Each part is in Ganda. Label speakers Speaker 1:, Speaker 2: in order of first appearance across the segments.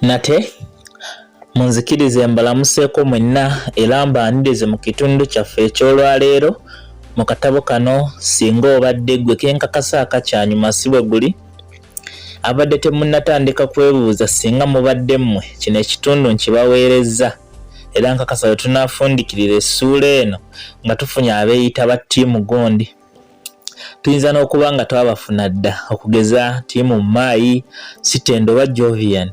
Speaker 1: Nate munzikirize mbalamuseeko mwenna era mbanirize mu kitundu kyaffe ekyolwaleero mu katabo kano singa obadde gwe kenkakasa akakyanyuma si bwe guli abadde temunnatandika kwebuuza singa mubadde mmwe kino ekitundu nkibaweerezza era nkakasa bwe tunaafundikirira essuula eno nga tufunye abeeyita ba ttiimu gundi tuyinza n'okuba nga twabafuna dda okugeza ttiimu Maayi, Sitendo oba Jovian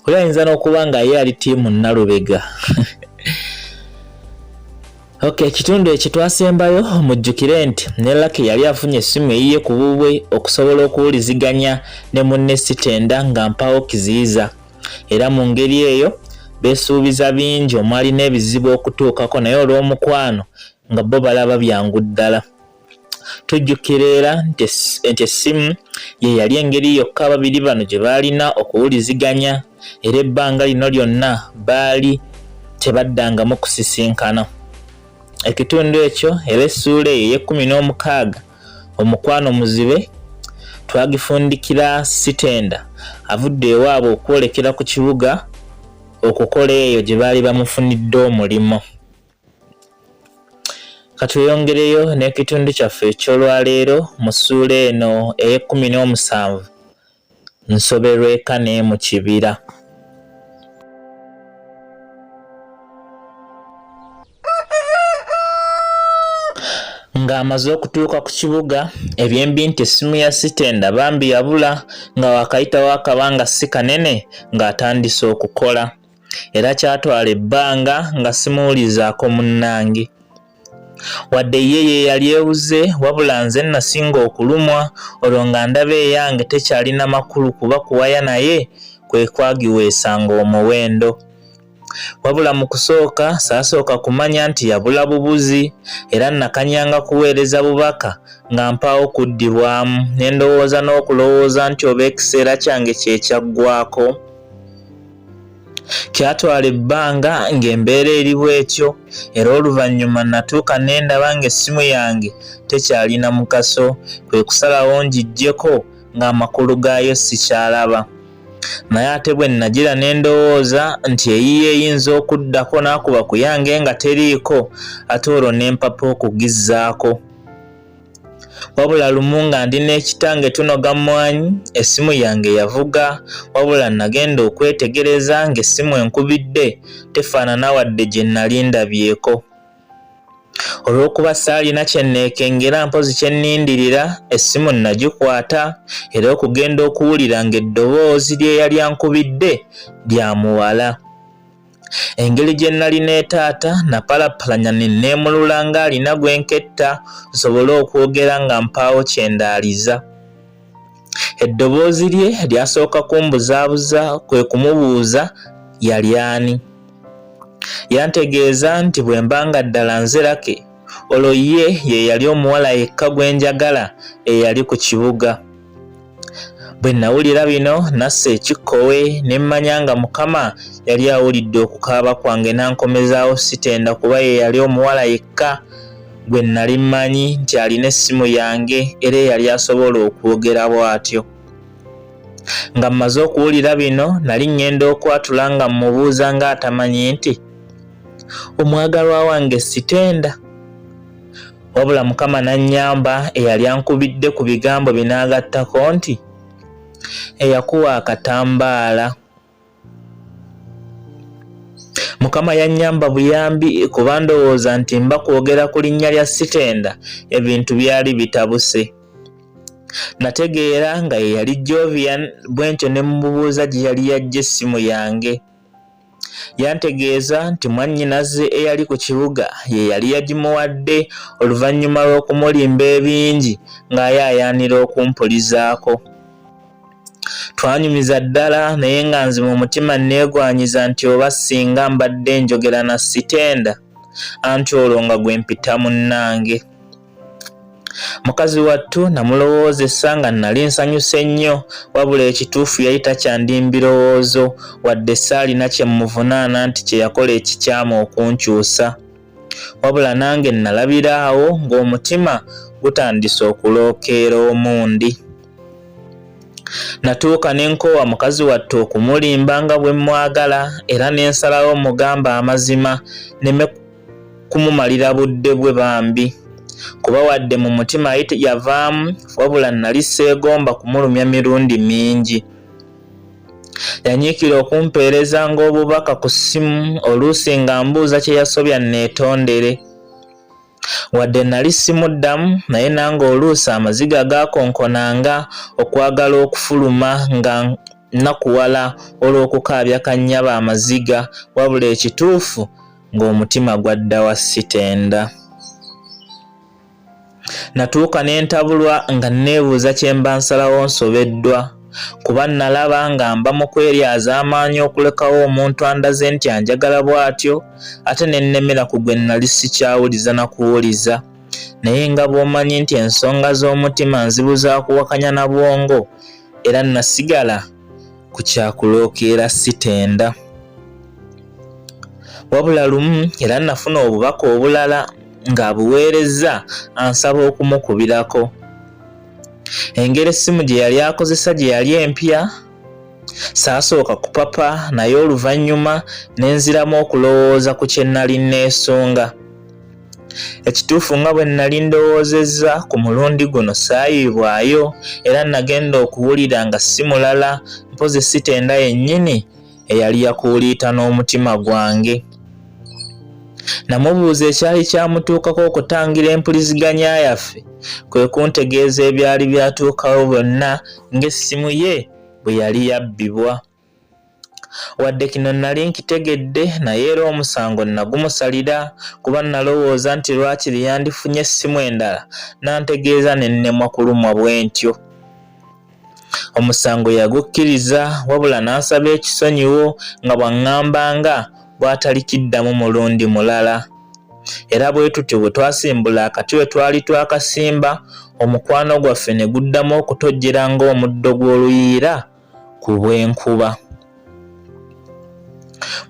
Speaker 1: oli ayinza n'okuba nga ye ali ttiimu Nalubega. Okay, ekitundu ekyo twasembayo mujjukire nti ne Lucky yali afunye essimu eyiye ku bubwe okusobola okuwuliziganya ne munne Sitenda nga mpawo kiziyiza era mu ngeri eyo beesuubiza bingi omwali n'ebizibu okutuukako naye olw'omukwano nga bo balaba byangu ddala. Tujjukira era nti essimu ye yali engeri yokka ababiri bano gye baalina okuwuliziganya era ebbanga lino lyonna baali tebaddangamu kusisinkana. Ekitundu ekyo era essuula eyo ey'e16 omukwano muzibe twagifundikira Sitenda avudde ewaabwe okwolekera ku kibuga okukola eyo gye baali bamufunidde omulimo. Katweyongereyo n'ekitundu kyaffe ekyolwaleero mu ssuula eno ey'e17 nsoberwa eka ne mu kibira. Ng'amaze okutuuka ku kibuga ebyembi nti essimu ya Sitenda bambi yabula nga wakayitawo akabanga si kanene ng'atandise okukola era kyatwala ebbanga nga simuwulizaako munnange. Wadde ye yali ewuze wabula nze nasinga okulumwa olwo nga ndaba eyange tekyalina makulu kuba kuwaya naye kwe kwagiweesanga omuwendo. Wabula mu kusooka saasooka kumanya nti yabula bubuzi era nakanyanga kuweereza bubaka nga mpaawo kuddibwamu ne ndowooza n'okulowooza nti oba ekiseera kyange kyekyaggwako. Kyatwala ebbanga ng'embeera eri bw'etyo era oluvannyuma natuuka ne ndaba ng'essimu yange tekyalina mugaso kwe kusalawo ngiggyeko ng'amakulu gaayo sikyalaba. Naye ate bwe nagira ne ndowooza nti eyiye eyinza okuddako n'akuba ku yange nga teriiko ate olwo ne mpapa okugizzaako. Wabula lumu nga ndi n'ekitange tunoga mmwanyi essimu yange yavuga wabula nagenda okwetegereza ng'essimu enkubidde tefaanana wadde gye nali ndabyeko. Olw'okuba saalina kye nneekengera mpozi kye nnindirira essimu nagikwata era okugenda okuwulira ng'eddoboozi lye yali ankubidde lya muwala. Engeri gye nali neetaata napalapalanya ne nneemulula ng'alina gwe nketta nsobole okwogera nga mpaawo kye ndaaliza. Eddoboozi lye lyasooka kumbuzaabuza kwe kumubuuza yali ani. Yantegeeza nti bwe mbanga ddala nze Lucky olwo ye yali omuwala yekka gwe njagala eyali ku kibuga. Bwe nawulira bino nassa ekikkowe ne mmanya nga Mukama yali awulidde okukaaba kwange n'ankomezaawo Sitenda kuba ye yali omuwala yekka gwe nali mmanyi nti alina essimu yange era yali asobola okwogera bw'atyo. Nga mmaze okuwulira bino nali ngenda okwatula nga mmubuuza ng'atamanyi nti omwagalwa wange Sitenda. Wabula Mukama n'annyamba eyali ankubidde ku bigambo binaagattako nti eyakuwa akatambaala. Mukama yannyamba buyambi kuba ndowooza nti mba kwogera ku linnya lya Sitenda ebintu byali bitabuse. Nategeera nga ye yali Jovian bwentyo ne mmubuuza gye yali yaggya essimu yange. Yantegeeza nti mwannyinaze eyali ku kibuga ye yali yagimuwadde oluvannyuma lw'okumulimba ebingi ng'ayaayaanira okumpulizaako. Twanyumiza ddala naye nga nze mu mutima neegwanyiza nti oba singa mbadde njogera na Sitenda anti olwo nga gwe mpita munnange. Mukazi wattu namulowoozesa nga nali nsanyuse nnyo wabula ekituufu yali takyandi mbirowoozo wadde saalina kye mmuvunaana nti kye yakola ekikyamu okunkyusa. Wabula nange nalabira awo ng'omutima gutandise okulookeera omundi. Natuuka n'enkowa mukazi wattu okumulimba nga bwe mwagala era n'ensalawo mugamba amazima neme kumumalira budde bwe bambi kuba wadde mu mutima yavaamu wabula nali seegomba kumulumya mirundi mingi. Yanyiikira okumpeereza ng'obubaka ku ssimu oluusi nga mbuuza kye yasobya neetondere. Wadde nali simuddamu naye nange oluusi amaziga gaakonkonanga okwagala okufuluma nga nakuwala olw'okukaabya kannyaba amaziga wabula ekituufu ng'omutima gwadda wa sitenda. Natuuka ne ntabulwa nga neebuuza kye mba nsalawo nsobeddwa kuba nalaba nga mba mu kweryaza amaanyi okulekawo omuntu andaze nti anjagala bw'atyo ate ne nnemera ku gwe nali sikyawuliza na kuwuliza. Naye nga bw'omanyi nti ensonga z'omutima nzibu za kuwakanya na bwongo era nasigala ku kyakulookeera sitenda. Wabula lumu era nafuna obubaka obulala ng'abuweerezza ansaba okumukubirako. Engeri essimu gye yali akozesa gye yali empya saasooka kupapa naye oluvannyuma ne nziramu okulowooza ku kye nnali neesunga. Ekituufu nga bwe nnali ndowoozezza ku mulundi guno saayiibwayo era nagenda okuwulira nga si mulala mpozi sitenda yennyini eyali yakuuliita n'omutima gwange. Namubuuza ekyali kyamutuukako okutangira empuliziganya yaffe kwe kuntegeeza ebyali byatuukawo byonna ng'essimu ye bwe yali yabbibwa. Wadde kino nali nkitegedde naye era omusango nagumusalira kuba nalowooza nti lwakiri yandifunye essimu endala nantegeeza ne nnemwa kulumwa bwe ntyo. Omusango yagukkiriza wabula n'ansaba ekisonyiwo nga bw'aŋŋambanga bw'atalikiddamu mulundi mulala. Era bwe tutyo bwe twasimbula akati we twali twakasimba omukwano gwaffe ne guddamu okutojjera ng'omuddo gw'oluyiira ku bw'enkuba.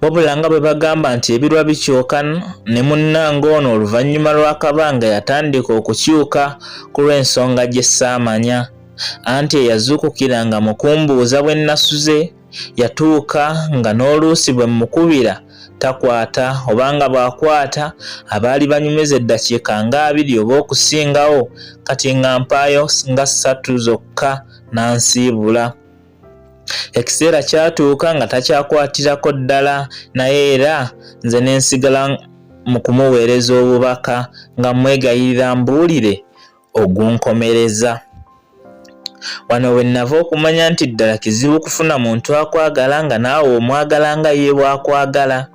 Speaker 1: Wabula nga bwe bagamba nti ebirwa bikyoka ne munnange ono oluvannyuma lw'akabanga yatandika okukyuka ku lw'ensonga gye ssaamanya anti eyazuukukira nga mu kumbuuza bwe nasuze yatuuka nga n'oluusi bwe mukubira takwata obanga bw'akwata abaali banyumiza eddakiika nga 2 oba okusingawo kati nga mpaayo nga 3 zokka n'ansiibula. Ekiseera kyatuuka nga takyakwatirako ddala naye era nze ne nsigala mu kumuweereza obubaka nga mwegayirira mbuulire ogunkomereza. Wano we nava okumanya nti ddala kizibu kufuna muntu akwagala nga naawe omwagala nga ye bw'akwagala.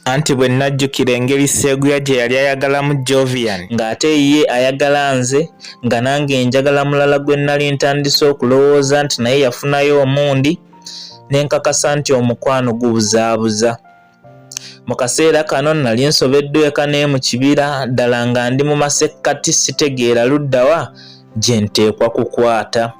Speaker 1: Anti bwe najjukira engeri Sseguya gye yali ayagalamu Jovian ng'ate ye ayagala nze nga nange njagala mulala gwe nali ntandise okulowooza nti naye yafunayo omundi ne nkakasa nti omukwano gubuzaabuza. Mu kaseera kano nali nsobeddwa eka ne mu kibira ddala nga ndi mu masekkati sitegeera luddawa gye nteekwa kukwata.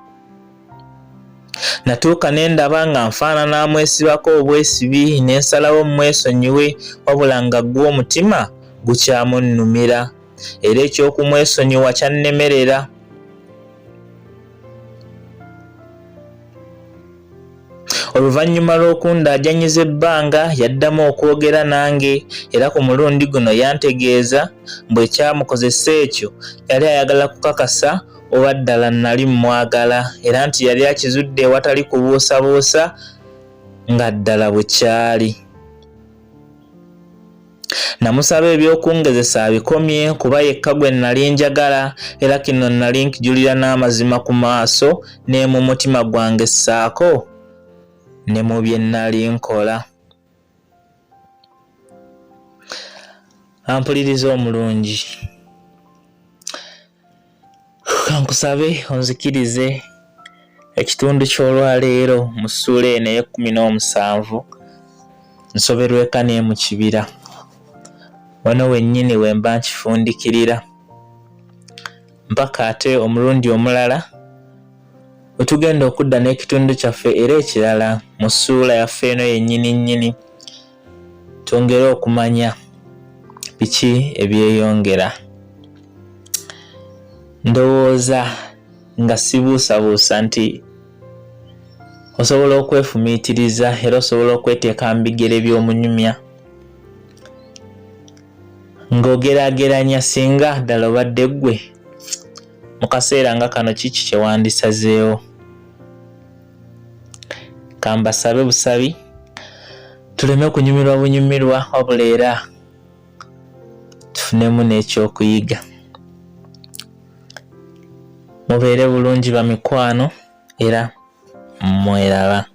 Speaker 1: Natuuka ne ndaba nga nfaanana amwesibako obwesibi ne nsalawo mmwesonyiwe wabula nga gw'omutima gukyamunnumira era ekyokumwesonyiwa kyannemerera. Oluvannyuma lw'okundaajanyiza ebbanga yaddamu okwogera nange era ku mulundi guno yantegeeza mbu ekyamukozesa ekyo yali ayagala kukakasa oba ddala nali mwagala era nti yali akizudde ewatali kubuusabuusa nga ddala bwe kyali. Namusaba ebyokungezesa abikomye kuba yekka gwe nali njagala era kino nali nkijulira n'amazima ku maaso ne mu mutima gwange ssaako ne mu bye nali nkola. Ampuliriza omulungi, kankusabe onzikirize ekitundu ky'olwaleero mu ssuula eno ey'17 nsoberwa eka ne mu kibira. Wano wennyini we mba nkifundikirira mpaka ate omulundi omulala we tugenda okudda n'ekitundu kyaffe era ekirala mu ssuula yaffe eno yennyini twongere okumanya biki ebyeyongera. Ndowooza nga sibuusabuusa nti osobola okwefumiitiriza era osobola okweteeka mu bigere by'omunyumya ng'ogeraageranya singa ddala obadde ggwe mu kaseera nga kano kiki kye wandisazeewo. Kambasabe busabi tuleme kunyumirwa bunyumirwa wabula era tufunemu n'ekyokuyiga. Mubeere bulungi ba mikwano era mweraba.